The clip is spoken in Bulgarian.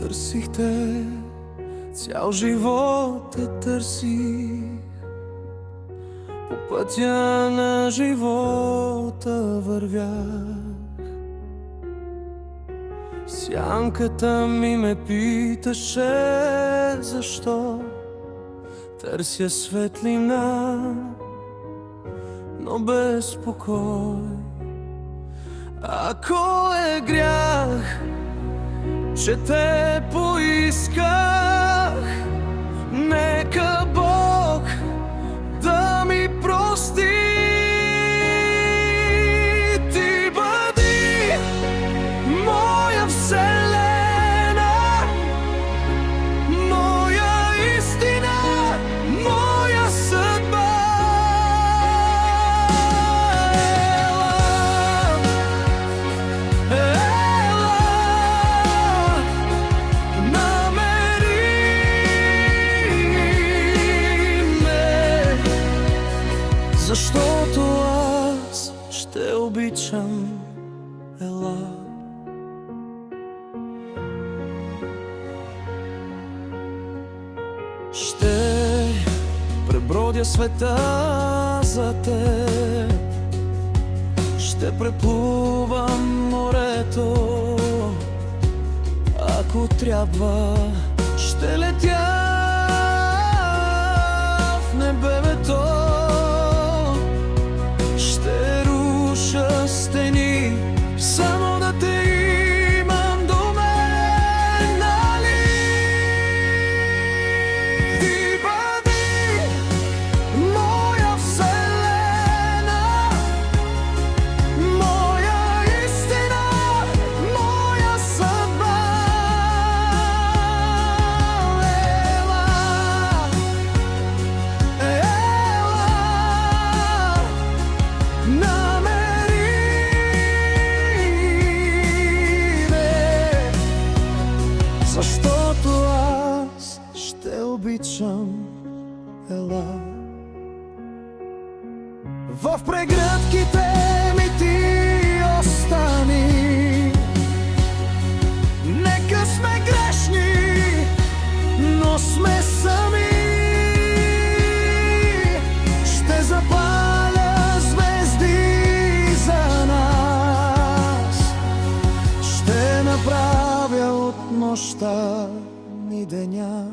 Търсих те, цял живот те търсих. По пътя на живота вървях. Сянката ми ме питаше защо търся светлина, но без покой. Ако е грях, че те поисках, нека Бог да ми прости. Ти бъди моя вселена, моя истина, моя съдба. Защото аз ще обичам, ела. Ще пребродя света за теб, ще преплувам морето, ако трябва, ще летя в небето. Стени, само да те имам до мен, нали? Ти бъди моя вселена, моя истина, моя съдба. Ела, ела, защото аз ще обичам, ела. В прегръдките ми ти остани. Нека сме грешни, но сме сами. Ще запаля звезди за нас, ще направя от нощта ни деня.